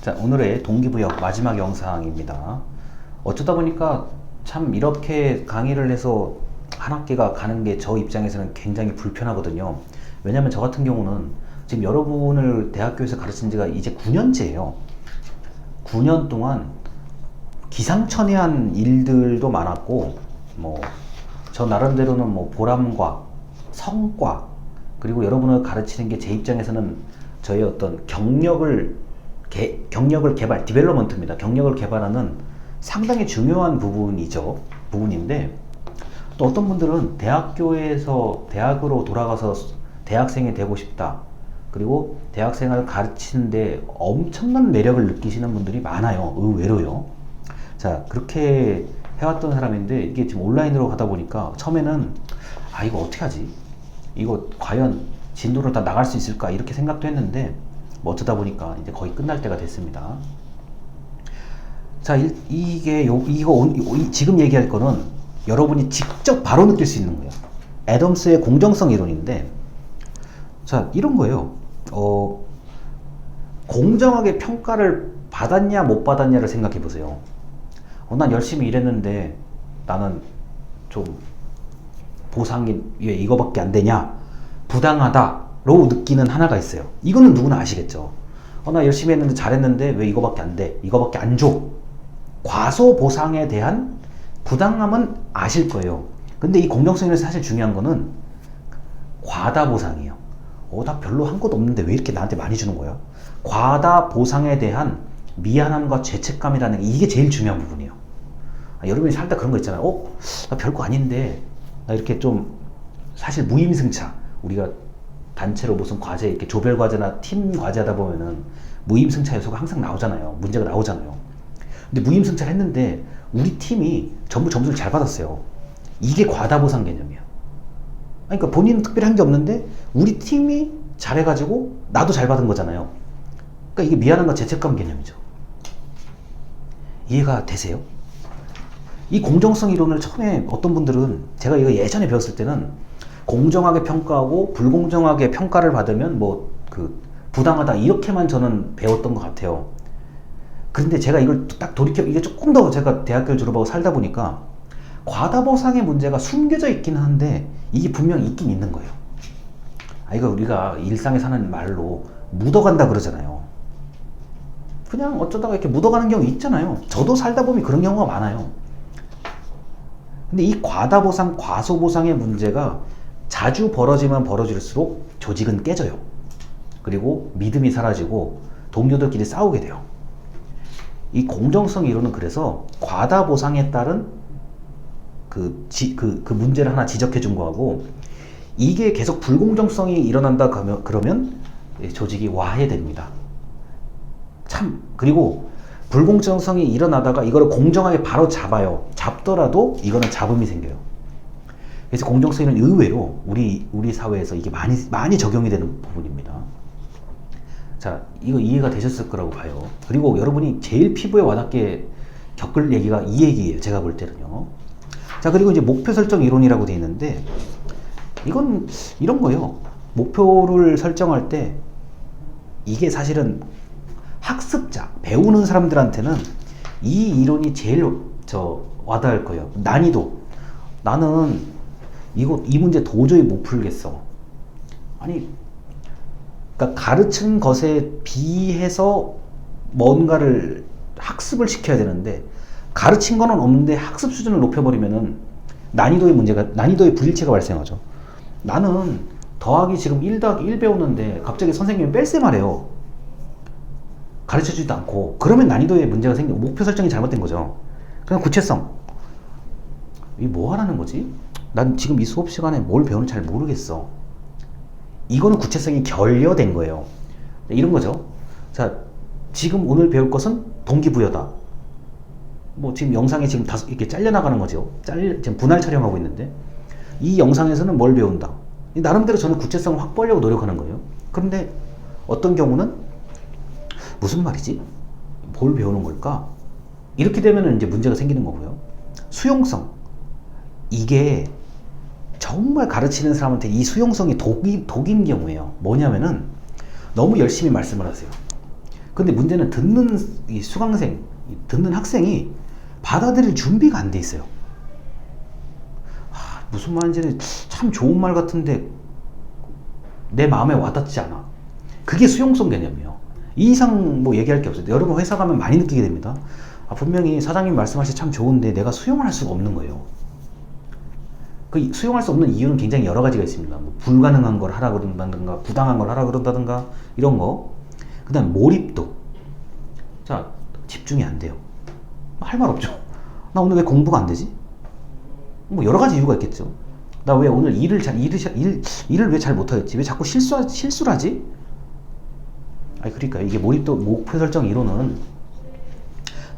자, 오늘의 동기부여 마지막 영상입니다. 어쩌다 보니까 참 이렇게 강의를 해서 한 학기가 가는 게 저 입장에서는 굉장히 불편하거든요. 왜냐면 저 같은 경우는 지금 여러분을 대학교에서 가르친 지가 이제 9년째예요. 9년 동안 기상천외한 일들도 많았고, 저 나름대로는 보람과 성과, 그리고 여러분을 가르치는 게 제 입장에서는 저의 어떤 경력을 개발, 디벨로먼트입니다. 경력을 개발하는 상당히 중요한 부분인데, 또 어떤 분들은 대학교에서 대학으로 돌아가서 대학생이 되고 싶다. 그리고 대학생을 가르치는데 엄청난 매력을 느끼시는 분들이 많아요. 의외로요. 자, 그렇게 해왔던 사람인데, 이게 지금 온라인으로 가다 보니까 처음에는 이거 어떻게 하지? 이거 과연 진도를 다 나갈 수 있을까? 이렇게 생각도 했는데, 어쩌다 보니까 이제 거의 끝날 때가 됐습니다. 자, 지금 얘기할 거는 여러분이 직접 바로 느낄 수 있는 거예요. 애덤스의 공정성 이론인데, 자, 이런 거예요. 공정하게 평가를 받았냐 못 받았냐를 생각해 보세요. 난 열심히 일했는데 나는 좀 보상이 왜 이거밖에 안 되냐, 부당하다로 느끼는 하나가 있어요. 이거는 누구나 아시겠죠. 나 열심히 했는데 잘했는데 왜 이거밖에 안 돼, 이거밖에 안 줘. 과소 보상에 대한 부당함은 아실 거예요. 근데 이 공정성에서 사실 중요한 거는 과다 보상이에요. 나 별로 한 것도 없는데 왜 이렇게 나한테 많이 주는 거야? 과다 보상에 대한 미안함과 죄책감이라는 게, 이게 제일 중요한 부분이에요. 여러분이 살다 그런 거 있잖아요. 나 별거 아닌데, 나 이렇게 좀, 사실 무임승차, 우리가 단체로 무슨 과제, 이렇게 조별 과제나 팀 과제 하다 보면은 무임승차 요소가 항상 나오잖아요. 문제가 나오잖아요. 근데 무임승차를 했는데 우리 팀이 전부 점수를 잘 받았어요. 이게 과다보상 개념이에요. 그러니까 본인은 특별히 한 게 없는데 우리 팀이 잘해가지고 나도 잘 받은 거잖아요. 그러니까 이게 미안함과 죄책감 개념이죠. 이해가 되세요? 이 공정성 이론을 처음에 어떤 분들은, 제가 이거 예전에 배웠을 때는 공정하게 평가하고 불공정하게 평가를 받으면 부당하다, 이렇게만 저는 배웠던 것 같아요. 근데 제가 이걸 딱 이게 조금 더 제가 대학교를 졸업하고 살다 보니까 과다보상의 문제가 숨겨져 있기는 한데 이게 분명히 있긴 있는 거예요. 이거 우리가 일상에 사는 말로 묻어간다 그러잖아요. 그냥 어쩌다가 이렇게 묻어가는 경우 있잖아요. 저도 살다 보면 그런 경우가 많아요. 근데 이 과다보상, 과소보상의 문제가 자주 벌어지면 벌어질수록 조직은 깨져요. 그리고 믿음이 사라지고 동료들끼리 싸우게 돼요. 이 공정성 이론은 그래서 과다 보상에 따른 그 문제를 하나 지적해 준 거하고, 이게 계속 불공정성이 일어난다 그러면 조직이 와해됩니다. 그리고 불공정성이 일어나다가 이거를 공정하게 바로 잡더라도 이거는 잡음이 생겨요. 그래서 공정성은 의외로 우리 사회에서 이게 많이 적용이 되는 부분입니다. 자, 이거 이해가 되셨을 거라고 봐요. 그리고 여러분이 제일 피부에 와닿게 겪을 얘기가 이 얘기예요. 제가 볼 때는요. 자, 그리고 이제 목표 설정 이론이라고 되어 있는데, 이건 이런 거예요. 목표를 설정할 때 이게 사실은 학습자, 배우는 사람들한테는 이 이론이 제일 와닿을 거예요. 난이도. 나는 이 문제 도저히 못 풀겠어. 그러니까 가르친 것에 비해서 뭔가를 학습을 시켜야 되는데, 가르친 거는 없는데 학습 수준을 높여버리면은 난이도의 불일치가 발생하죠. 나는 더하기 지금 1 더하기 1 배웠는데 갑자기 선생님이 뺄셈하래요. 가르쳐주지도 않고. 그러면 난이도에 문제가 생기고 목표 설정이 잘못된 거죠. 그냥 구체성. 이 뭐 하라는 거지? 난 지금 이 수업 시간에 뭘 배우는지 잘 모르겠어. 이거는 구체성이 결여된 거예요. 이런 거죠. 자, 지금 오늘 배울 것은 동기부여다. 지금 영상에 지금 이렇게 잘려나가는 거죠. 지금 분할 촬영하고 있는데, 이 영상에서는 뭘 배운다. 나름대로 저는 구체성을 확보하려고 노력하는 거예요. 그런데 어떤 경우는 무슨 말이지? 뭘 배우는 걸까? 이렇게 되면 이제 문제가 생기는 거고요. 수용성. 이게 정말 가르치는 사람한테 이 수용성이 독인 경우예요. 뭐냐면은 너무 열심히 말씀을 하세요. 근데 문제는 듣는 이 수강생, 듣는 학생이 받아들일 준비가 안 돼 있어요. 무슨 말인지 참 좋은 말 같은데 내 마음에 와닿지 않아. 그게 수용성 개념이에요. 이 이상 뭐 얘기할 게 없어요. 여러분 회사 가면 많이 느끼게 됩니다. 분명히 사장님 말씀하시 참 좋은데 내가 수용을 할 수가 없는 거예요. 그 수용할 수 없는 이유는 굉장히 여러 가지가 있습니다. 뭐 불가능한 걸 하라 그런다든가, 부당한 걸 하라 그런다든가, 이런 거. 그 다음 몰입도. 자, 집중이 안 돼요. 할 말 없죠. 나 오늘 왜 공부가 안 되지? 뭐 여러 가지 이유가 있겠죠. 나 왜 오늘 일을 왜 잘 못하겠지? 왜 자꾸 실수를 하지? 아니, 그러니까 이게 몰입도, 목표 설정 이론은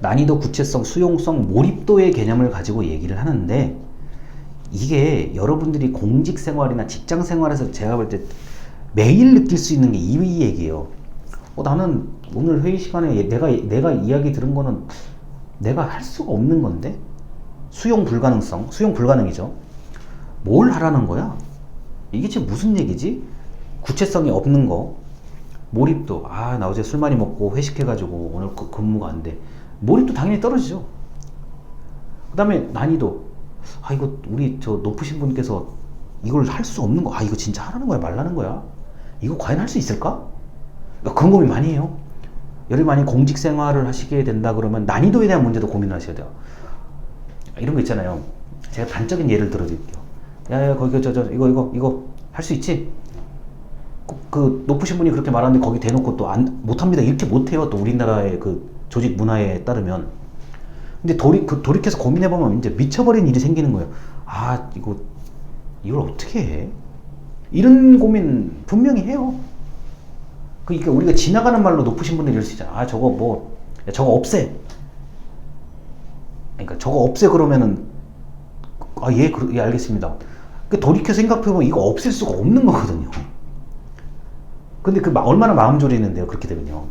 난이도, 구체성, 수용성, 몰입도의 개념을 가지고 얘기를 하는데, 이게 여러분들이 공직 생활이나 직장 생활에서 제가 볼 때 매일 느낄 수 있는 게 이 얘기예요. 나는 오늘 회의 시간에 내가 이야기 들은 거는 내가 할 수가 없는 건데? 수용 불가능이죠. 뭘 하라는 거야? 이게 지금 무슨 얘기지? 구체성이 없는 거. 몰입도, 나 어제 술 많이 먹고 회식해가지고 오늘 근무가 안 돼. 몰입도 당연히 떨어지죠. 그 다음에 난이도, 이거 우리 저 높으신 분께서 이걸 할 수 없는 거, 이거 진짜 하라는 거야 말라는 거야? 이거 과연 할 수 있을까? 그런 고민 많이 해요. 여러분 만약 공직 생활을 하시게 된다 그러면 난이도에 대한 문제도 고민하셔야 돼요. 이런 거 있잖아요. 제가 단적인 예를 들어드릴게요. 야, 거기 이거 할 수 있지? 그 높으신 분이 그렇게 말하는데 거기 대놓고 또 못합니다 이렇게 못해요. 또 우리나라의 그 조직 문화에 따르면. 근데 돌이켜서 고민해보면 이제 미쳐버린 일이 생기는 거예요. 이걸 어떻게 해? 이런 고민 분명히 해요. 그러니까 우리가 지나가는 말로 높으신 분들이 이럴 수 있잖아. 저거 없애. 그러니까 저거 없애 그러면은 예 알겠습니다. 돌이켜 생각해보면 이거 없앨 수가 없는 거거든요. 근데 얼마나 마음 졸이는데요. 그렇게 되면요.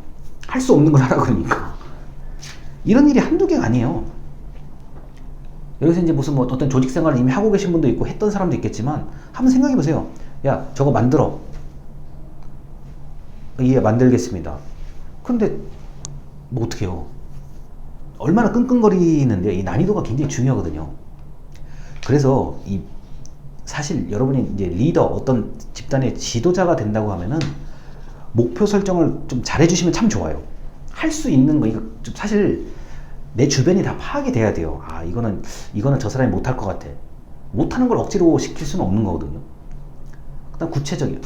할 수 없는 걸 하라 그러니까. 이런 일이 한두 개가 아니에요. 여기서 이제 무슨 어떤 조직 생활을 이미 하고 계신 분도 있고 했던 사람도 있겠지만 한번 생각해 보세요. 야, 저거 만들어. 예, 만들겠습니다. 근데 뭐 어떻게 해요? 얼마나 끙끙거리는데 이 난이도가 굉장히 중요하거든요. 그래서 사실 여러분이 이제 리더, 어떤 집단의 지도자가 된다고 하면은 목표 설정을 좀 잘해주시면 참 좋아요. 할 수 있는 거, 이거 좀 사실 내 주변이 다 파악이 돼야 돼요. 이거는 저 사람이 못할 것 같아. 못하는 걸 억지로 시킬 수는 없는 거거든요. 그다음 구체적이에요.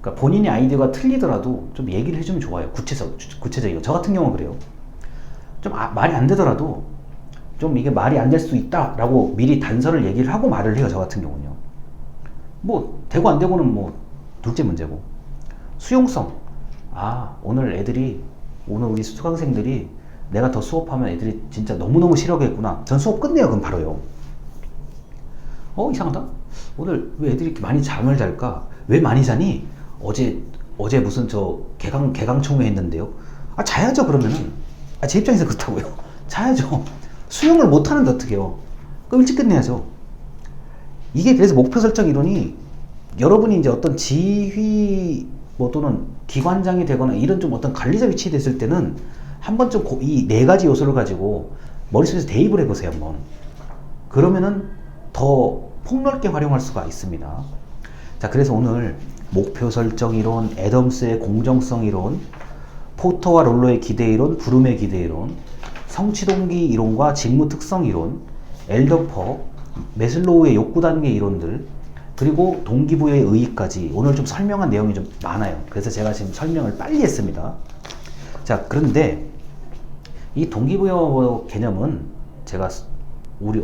그러니까 본인의 아이디어가 틀리더라도 좀 얘기를 해주면 좋아요. 구체적이에요. 저 같은 경우는 그래요. 좀 말이 안 되더라도 좀 이게 말이 안 될 수 있다라고 미리 단서를 얘기를 하고 말을 해요. 저 같은 경우는요. 뭐 되고 안 되고는 뭐 둘째 문제고. 수용성. 오늘 우리 수강생들이 내가 더 수업하면 애들이 진짜 너무너무 싫어하겠구나. 전 수업 끝내요. 그럼 바로요. 이상하다. 오늘 왜 애들이 이렇게 많이 잠을 잘까? 왜 많이 자니? 어제 무슨 개강 총회 했는데요. 자야죠. 그러면은. 제 입장에서 그렇다고요. 자야죠. 수용을 못 하는데 어떡해요. 그럼 일찍 끝내야죠. 이게 그래서 목표 설정 이론이 여러분이 이제 어떤 지휘 또는 기관장이 되거나 이런 좀 어떤 관리자 위치에 됐을 때는 한번 좀 이 네 가지 요소를 가지고 머릿속에서 대입을 해보세요. 한번. 그러면은 더 폭넓게 활용할 수가 있습니다. 자, 그래서 오늘 목표 설정 이론, 애덤스의 공정성 이론, 포터와 롤러의 기대 이론, 브룸의 기대 이론, 성취 동기 이론과 직무 특성 이론, 엘더퍼, 메슬로우의 욕구 단계 이론들, 그리고 동기부여의 의의까지 오늘 좀 설명한 내용이 좀 많아요. 그래서 제가 지금 설명을 빨리 했습니다. 자, 그런데 이 동기부여 개념은 제가 우리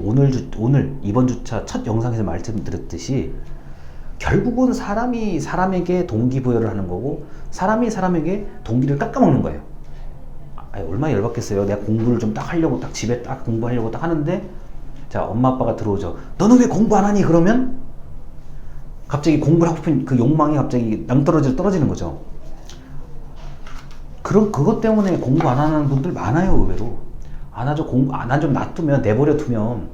이번 주차 첫 영상에서 말씀드렸듯이 결국은 사람이 사람에게 동기부여를 하는 거고 사람이 사람에게 동기를 깎아먹는 거예요. 얼마나 열받겠어요. 내가 공부를 좀 딱 하려고 집에 딱 공부하려고 딱 하는데, 자, 엄마 아빠가 들어오죠. 너는 왜 공부 안 하니? 그러면 갑자기 공부를 하고 싶은 그 욕망이 갑자기 낭떠러지로 떨어지는 거죠. 그것 때문에 공부 안 하는 분들 많아요. 의외로. 난 좀 놔두면, 내버려 두면,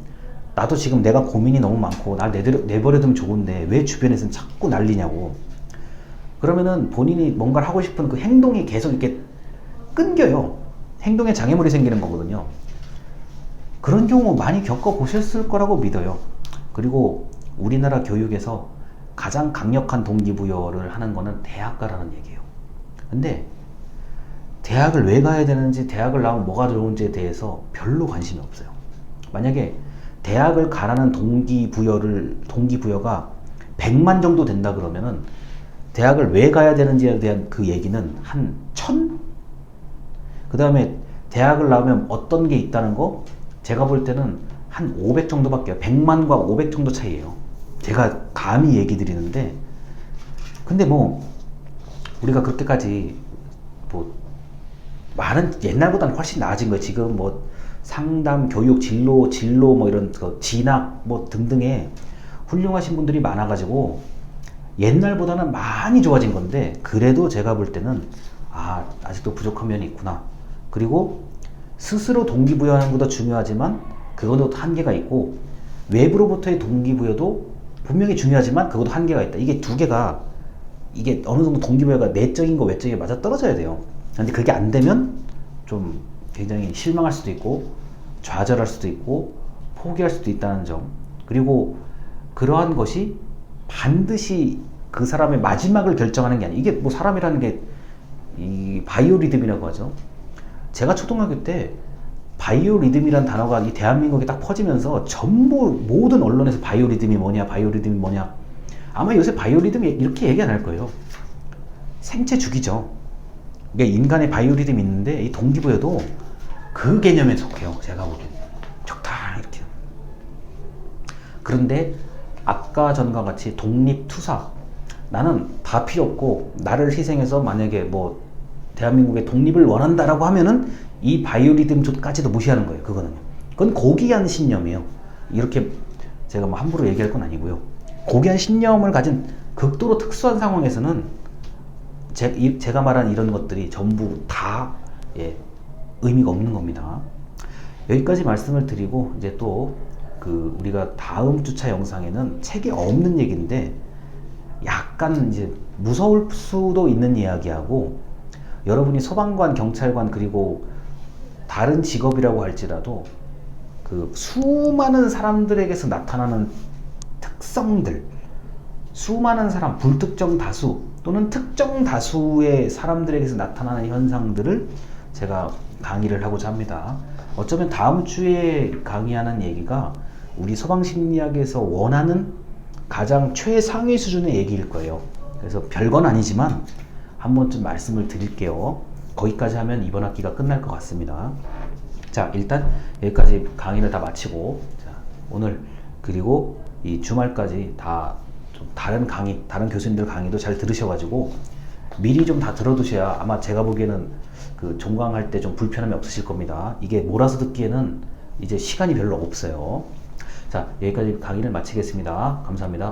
나도 지금 내가 고민이 너무 많고 날 내버려 두면 좋은데 왜 주변에서는 자꾸 난리냐고. 그러면은 본인이 뭔가를 하고 싶은 그 행동이 계속 이렇게 끊겨요. 행동에 장애물이 생기는 거거든요. 그런 경우 많이 겪어보셨을 거라고 믿어요. 그리고 우리나라 교육에서 가장 강력한 동기부여를 하는 거는 대학가라는 얘기예요. 근데 대학을 왜 가야 되는지, 대학을 나오면 뭐가 좋은지에 대해서 별로 관심이 없어요. 만약에 대학을 가라는 동기부여가 100만 정도 된다 그러면은 대학을 왜 가야 되는지에 대한 그 얘기는 한 1000? 그 다음에 대학을 나오면 어떤 게 있다는 거 제가 볼 때는 한 500 정도밖에, 100만과 500 정도 차이예요. 제가 감히 얘기 드리는데, 근데 뭐 우리가 그렇게까지 뭐 많은, 옛날보다는 훨씬 나아진 거예요. 지금 뭐 상담, 교육, 진로 뭐 이런 그 진학 뭐 등등의 훌륭하신 분들이 많아가지고 옛날보다는 많이 좋아진 건데, 그래도 제가 볼 때는 아직도 부족한 면이 있구나. 그리고 스스로 동기부여하는 것도 중요하지만 그것도 한계가 있고, 외부로부터의 동기부여도 분명히 중요하지만 그것도 한계가 있다. 이게 두 개가, 이게 어느 정도 동기부여가 내적인 거 외적인 게 맞아 떨어져야 돼요. 근데 그게 안 되면 좀 굉장히 실망할 수도 있고 좌절할 수도 있고 포기할 수도 있다는 점. 그리고 그러한 것이 반드시 그 사람의 마지막을 결정하는 게 아니에요. 이게 뭐 사람이라는 게 이 바이오리듬이라고 하죠. 제가 초등학교 때 바이오리듬이란 단어가 이 대한민국에 딱 퍼지면서 전부 모든 언론에서 바이오리듬이 뭐냐, 바이오리듬이 뭐냐. 아마 요새 바이오리듬이 이렇게 얘기 안 할 거예요. 생체 주기죠. 이게 인간의 바이오리듬이 있는데 이 동기부여도 그 개념에 속해요. 제가 보기엔 적당히 이렇게. 그런데 아까 전과 같이 독립투사, 나는 다 필요 없고 나를 희생해서 만약에 뭐 대한민국의 독립을 원한다라고 하면은 이 바이오리듬까지도 무시하는 거예요. 그건 고귀한 신념이에요. 이렇게 제가 뭐 함부로 얘기할 건 아니고요. 고귀한 신념을 가진 극도로 특수한 상황에서는 제가 말한 이런 것들이 전부 다 의미가 없는 겁니다. 여기까지 말씀을 드리고, 이제 또 우리가 다음 주차 영상에는 책에 없는 얘기인데 약간 이제 무서울 수도 있는 이야기하고, 여러분이 소방관, 경찰관 그리고 다른 직업이라고 할지라도 그 수많은 사람들에게서 나타나는 특성들, 수많은 사람, 불특정 다수 또는 특정 다수의 사람들에게서 나타나는 현상들을 제가 강의를 하고자 합니다. 어쩌면 다음 주에 강의하는 얘기가 우리 소방심리학에서 원하는 가장 최상위 수준의 얘기일 거예요. 그래서 별건 아니지만 한 번쯤 말씀을 드릴게요. 거기까지 하면 이번 학기가 끝날 것 같습니다. 자, 일단 여기까지 강의를 다 마치고, 자, 오늘 그리고 이 주말까지 다 좀 다른 강의, 다른 교수님들 강의도 잘 들으셔가지고 미리 좀 다 들어두셔야 아마 제가 보기에는 그 종강할 때 좀 불편함이 없으실 겁니다. 이게 몰아서 듣기에는 이제 시간이 별로 없어요. 자, 여기까지 강의를 마치겠습니다. 감사합니다.